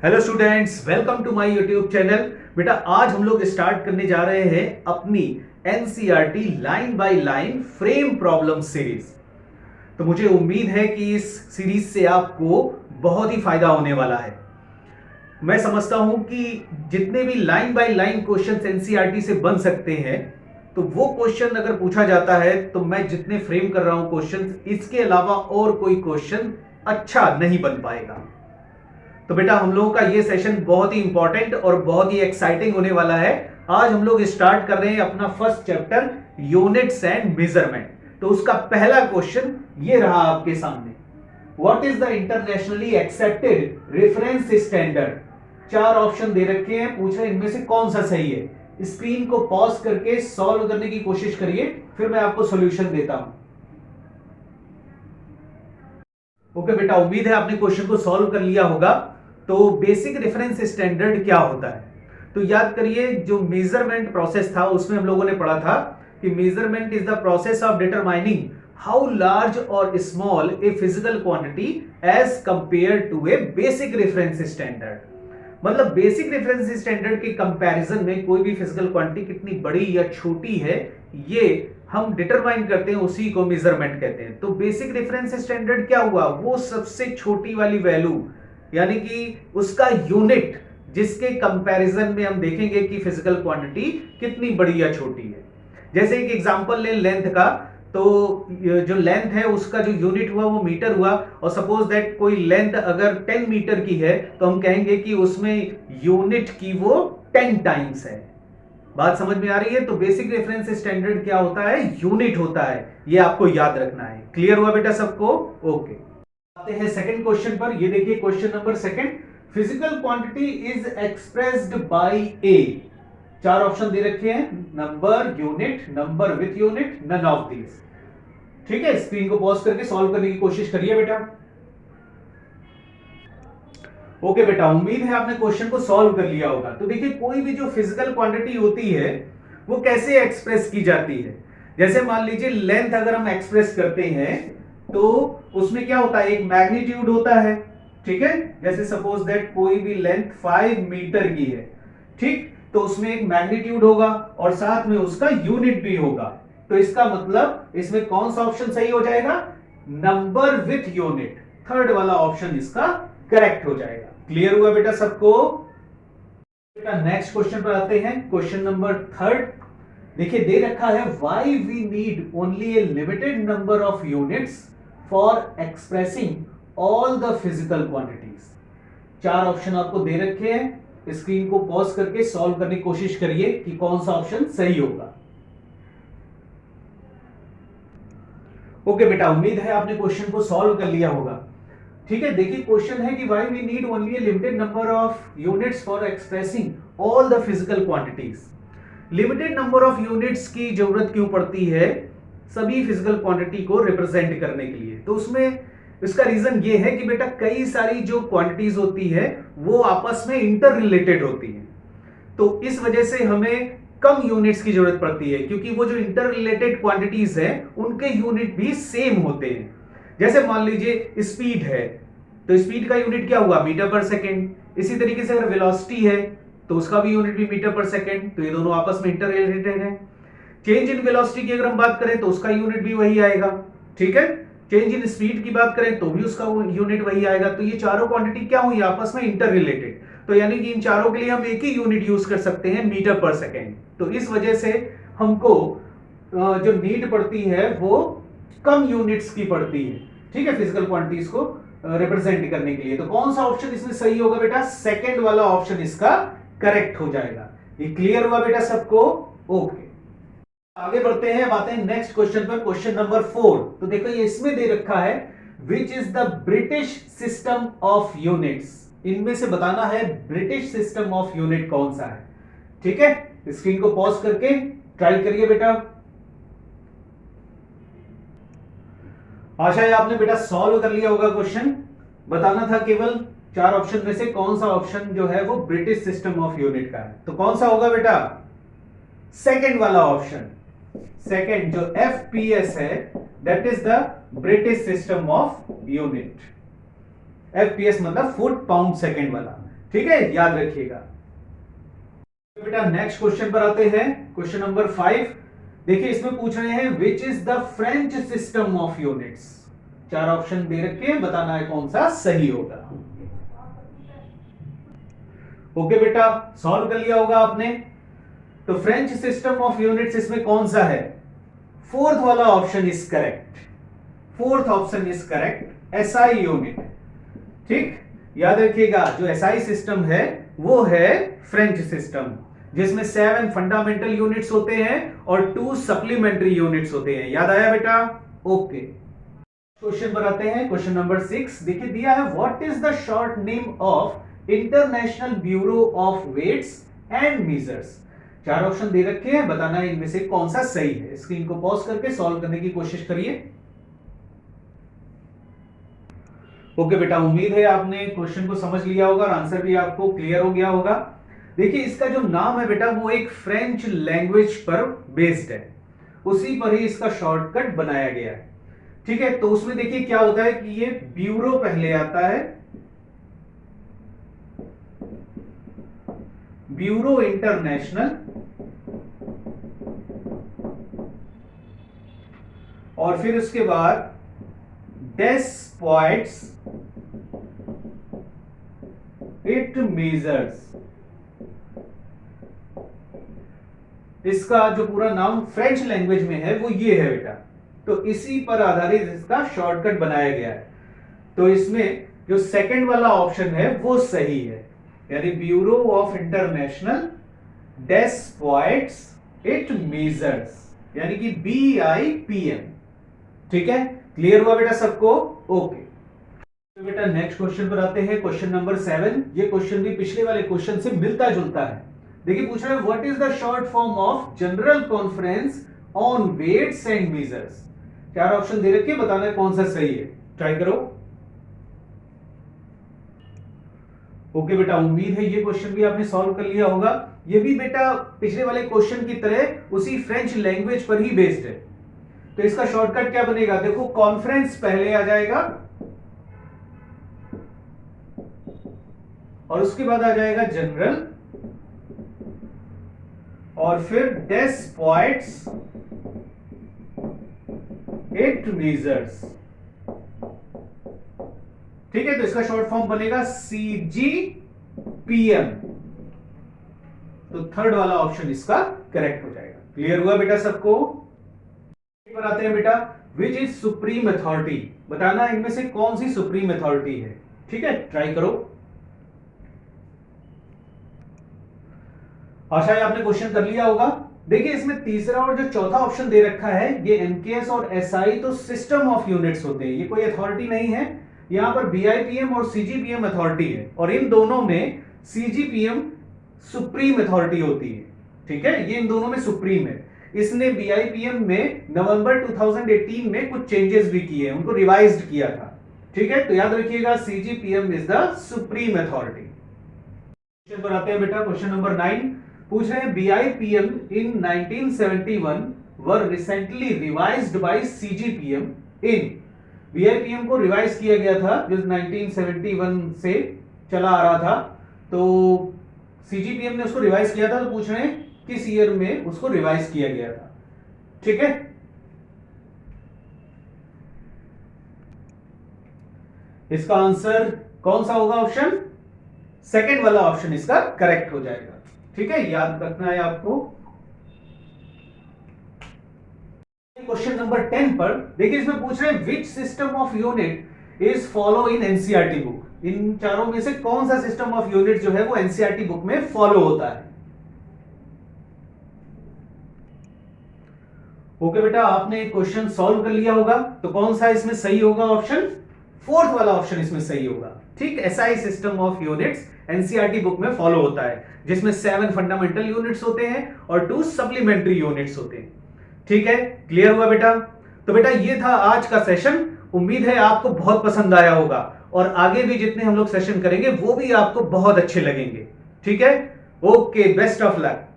Hello students, welcome to my YouTube channel. बेटा आज हम लोग स्टार्ट करने जा रहे हैं अपनी NCERT line by line frame problem series. तो मुझे उम्मीद है कि इस सीरीज से आपको बहुत ही फायदा होने वाला है। मैं समझता हूं कि जितने भी line by line questions NCERT से बन सकते हैं, तो वो क्वेश्चन अगर पूछा जाता है तो मैं जितने फ्रेम कर रहा हूं क्वेश्चन, इसके अलावा और कोई क्वेश्चन अच्छा नहीं बन पाएगा। तो बेटा हम लोगों का ये सेशन बहुत ही इंपॉर्टेंट और बहुत ही एक्साइटिंग होने वाला है। आज हम लोग स्टार्ट कर रहे हैं अपना first chapter units and measurement. तो उसका पहला क्वेश्चन ये रहा आपके सामने, what is the internationally accepted reference standard. चार ऑप्शन दे रखे हैं, पूछ रहे हैं इनमें से कौन सा सही है। स्क्रीन को पॉज करके सॉल्व करने की कोशिश करिए, फिर मैं आपको सॉल्यूशन देता हूं। ओके बेटा, उम्मीद है आपने क्वेश्चन को सॉल्व कर लिया होगा। तो बेसिक रेफरेंस स्टैंडर्ड क्या होता है, तो याद करिए जो मेजरमेंट प्रोसेस था उसमें हम लोगों ने पढ़ा था कि measurement is the process of determining how large और small a physical quantity as compare to a basic reference standard. मतलब बेसिक रेफरेंस स्टैंडर्ड के कंपैरिजन में कोई भी फिजिकल क्वांटिटी कितनी बड़ी या छोटी है, ये हम डिटरमाइन करते हैं, उसी को मेजरमेंट कहते हैं। तो बेसिक रेफरेंस स्टैंडर्ड क्या हुआ, वो सबसे छोटी वाली वैल्यू, यानी कि उसका यूनिट जिसके कंपैरिजन में हम देखेंगे कि फिजिकल क्वांटिटी कितनी बड़ी या छोटी है। जैसे एक एग्जांपल लें लेंथ का, तो जो लेंथ है उसका जो यूनिट हुआ वो मीटर हुआ, और सपोज दैट कोई लेंथ अगर 10 मीटर की है तो हम कहेंगे कि उसमें यूनिट की वो 10 टाइम्स है। बात समझ में आ रही है। तो बेसिक रेफरेंस स्टैंडर्ड क्या होता है, यूनिट होता है, ये आपको याद रखना है। क्लियर हुआ बेटा सबको? ओके, आते हैं सेकंड क्वेश्चन पर। ये देखिए question number second, physical quantity is expressed by a. चार ऑप्शन दे रखे हैं, number, unit, number with unit, none of these. ठीक है, स्क्रीन को पॉज करके सॉल्व करने की कोशिश करिए बेटा। ओके बेटा, उम्मीद है आपने क्वेश्चन को सॉल्व कर लिया होगा। तो देखिए कोई भी जो फिजिकल क्वांटिटी होती है वो कैसे एक्सप्रेस की जाती है। जैसे मान लीजिए लेंथ अगर हम एक्सप्रेस करते हैं तो उसमें क्या होता है, एक मैग्नीट्यूड होता है। ठीक है, जैसे सपोज दैट कोई भी लेंथ 5 मीटर की है, ठीक, तो उसमें एक मैग्नीट्यूड होगा और साथ में उसका यूनिट भी होगा। तो इसका मतलब इसमें कौन सा ऑप्शन सही हो जाएगा, नंबर विथ यूनिट, थर्ड वाला ऑप्शन इसका करेक्ट हो जाएगा। क्लियर हुआ बेटा सबको? बेटा नेक्स्ट क्वेश्चन पर आते हैं, क्वेश्चन नंबर थर्ड। देखिए दे रखा है, why we need only a limited number of units for expressing all the physical quantities. चार ऑप्शन आपको दे रखे हैं, स्क्रीन को पॉज करके सॉल्व करने की कोशिश करिए कि कौन सा ऑप्शन सही होगा। ओके बेटा, उम्मीद है आपने क्वेश्चन को सॉल्व कर लिया होगा। ठीक है, देखिए क्वेश्चन है कि why we need only a limited number of units for expressing all the physical quantities. Limited number of units की जरूरत क्यों पड़ती है सभी फिजिकल क्वांटिटी को रिप्रेजेंट करने के लिए? तो उसमें इसका रीजन ये है कि बेटा कई सारी जो क्वांटिटीज होती है वो आपस में इंटर रिलेटेड होती है। तो इस वजह से हमें कम यूनिट्स की जरूरत पड़ती है, क्योंकि वो जो इंटर रिलेटेड क्वांटिटीज है उनके यूनिट भी सेम होते हैं। जैसे मान लीजिए स्पीड है, तो स्पीड का यूनिट क्या हुआ, मीटर पर सेकेंड। इसी तरीके से अगर वेलोसिटी है तो उसका भी यूनिट भी मीटर पर सेकेंड। तो ये दोनों आपस में इंटर रिलेटेड है। चेंज इन वेलोसिटी की अगर हम बात करें तो उसका यूनिट भी वही आएगा। ठीक है, चेंज इन स्पीड की बात करें तो भी उसका यूनिट वही आएगा। तो ये चारों क्वांटिटी क्या हुई, आपस में इंटर रिलेटेड। तो यानी कि इन चारों के लिए हम एक ही यूनिट यूज कर सकते हैं, मीटर पर सेकेंड। तो इस वजह से हमको जो नीड पड़ती है वो कम यूनिट्स की पड़ती है, ठीक है, फिजिकल क्वांटिटीज को रिप्रेजेंट करने के लिए। तो कौन सा ऑप्शन इसमें सही होगा बेटा, सेकंड वाला ऑप्शन इसका करेक्ट हो जाएगा। ये क्लियर हुआ बेटा सबको? ओके, आगे बढ़ते हैं, बातें हैं नेक्स्ट क्वेश्चन पर, क्वेश्चन नंबर 4। तो देखो ये इसमें दे रखा है, विच is the British system of units. इनमें से बताना है ब्रिटिश सिस्टम ऑफ यूनिट कौन सा है। ठीक है, स्क्रीन को पॉज करके ट्राई करिए बेटा। आशा है आपने बेटा सॉल्व कर लिया होगा क्वेश्चन। बताना था केवल चार ऑप्शन में से कौन सा ऑप्शन जो है वो ब्रिटिश सिस्टम ऑफ यूनिट का है। तो कौन सा होगा बेटा, सेकंड वाला ऑप्शन। सेकंड जो एफपीएस है, that is the British system of unit. FPS मतलब फुट पाउंड सेकंड वाला। ठीक है, याद रखिएगा। बेटा नेक्स्ट क्वेश्चन पर आते हैं, क्वेश्चन नंबर 5। देखिए इसमें पूछ रहे हैं which is the French system of units. 4 option दे रखे हैं, बताना है कौन सा सही होगा। ओके बेटा, सॉल्व कर लिया होगा आपने। तो फ्रेंच सिस्टम ऑफ यूनिट्स इसमें कौन सा है? फोर्थ वाला option is correct. Fourth option is correct, SI unit. ठीक, याद रखिएगा जो एसआई सिस्टम है वो है फ्रेंच सिस्टम, जिसमें 7 फंडामेंटल यूनिट्स होते हैं और 2 सप्लीमेंट्री यूनिट्स होते हैं। याद आया बेटा? ओके, क्वेश्चन पर आते हैं, क्वेश्चन नंबर 6। देखिए दिया है what is the short name of international bureau of weights and measures. 4 option दे रखे हैं, बताना है इनमें से कौन सा सही है। स्क्रीन को पॉज करके सॉल्व करने की कोशिश करिए। ओके बेटा, उम्मीद है आपने क्वेश्चन को समझ लिया होगा और आंसर भी आपको क्लियर हो गया होगा। देखिए इसका जो नाम है बेटा वो एक फ्रेंच लैंग्वेज पर बेस्ड है, उसी पर ही इसका शॉर्टकट बनाया गया है। ठीक है, तो उसमें देखिए क्या होता है कि ये ब्यूरो पहले आता है, ब्यूरो इंटरनेशनल, और फिर उसके बाद डेस्पॉइट्स इट मेजर्स। इसका जो पूरा नाम फ्रेंच लैंग्वेज में है वो ये है बेटा, तो इसी पर आधारित इसका शॉर्टकट बनाया गया है। तो इसमें जो सेकंड वाला ऑप्शन है वो सही है, यानी ब्यूरो ऑफ इंटरनेशनल डेस्पॉइट्स इट मेजर्स, यानी कि BIPM। ठीक है, क्लियर हुआ बेटा सबको? ओके, तो बेटा नेक्स्ट क्वेश्चन पर आते हैं, क्वेश्चन नंबर 7। ये क्वेश्चन भी पिछले वाले क्वेश्चन से मिलता जुलता है। देखिए पूछ रहा है what is the short form of general conference on weights and measures. 4 option दे रखे, बताना है कौन सा सही है। ट्राई करो। ओके बेटा, उम्मीद है ये क्वेश्चन भी आपने सॉल्व कर लिया होगा। ये भी बेटा पिछले वाले क्वेश्चन की तरह उसी फ्रेंच लैंग्वेज पर ही बेस्ड है। तो इसका शॉर्टकट क्या बनेगा? देखो कॉन्फ्रेंस पहले आ जाएगा और उसके बाद आ जाएगा जनरल, और फिर डेस्पॉइट्स इट मेजर्स। ठीक है, तो इसका शॉर्ट फॉर्म बनेगा CGPM। तो थर्ड वाला ऑप्शन इसका करेक्ट हो जाएगा। क्लियर हुआ बेटा सबको? पर आते हैं बेटा, विच इज सुप्रीम अथॉरिटी। बताना इनमें से कौन सी सुप्रीम अथॉरिटी है। ठीक है, ट्राई करो। आशा है आपने क्वेश्चन कर लिया होगा। देखिए इसमें तीसरा और जो चौथा ऑप्शन दे रखा है, ये NKS और SI तो सिस्टम ऑफ यूनिट्स होते हैं, ये कोई अथॉरिटी नहीं है। यहां पर BIPM और CGPM अथॉरिटी है, और इन दोनों में CGPM सुप्रीम अथॉरिटी होती है। ठीक है, ये इन दोनों में सुप्रीम है। इसने BIPM में नवंबर 2018 में कुछ चेंजेस भी किए, उनको रिवाइज्ड किया था। ठीक है, तो याद रखिएगा CGPM is the supreme authority. Question पर आते हैं बेटा, क्वेश्चन नंबर 9। पूछ रहे हैं BIPM in 1971 were recently revised by CGPM in। BIPM को रिवाइज किया गया था जो 1971 से चला आ रहा था, तो CGPM ने उसको रिवाइज किया था। तो पूछ रहे हैं किस ईयर में उसको रिवाइज किया गया था। ठीक है, इसका आंसर कौन सा होगा? ऑप्शन सेकंड वाला ऑप्शन इसका करेक्ट हो जाएगा। ठीक है, याद रखना है आपको। क्वेश्चन नंबर 10 पर देखिए इसमें पूछ रहे हैं which system of unit is follow in NCERT book. इन चारों में से कौन सा सिस्टम ऑफ यूनिट जो है वो NCERT बुक में फॉलो होता है। ओके बेटा, आपने क्वेश्चन सॉल्व कर लिया होगा, तो कौन सा इसमें सही होगा? ऑप्शन फोर्थ वाला ऑप्शन इसमें सही होगा। ठीक, SI system of units NCERT book में फॉलो होता है, जिसमें 7 फंडामेंटल यूनिट्स होते हैं और 2 सप्लीमेंट्री यूनिट्स होते हैं। ठीक है, क्लियर हुआ बेटा? तो बेटा ये था आज का सेशन। उम्मीद है आपको बहुत पसंद आया होगा, और आगे भी जितने हम लोग सेशन करेंगे वो भी आपको बहुत अच्छे लगेंगे। ठीक है, ओके, बेस्ट ऑफ लक।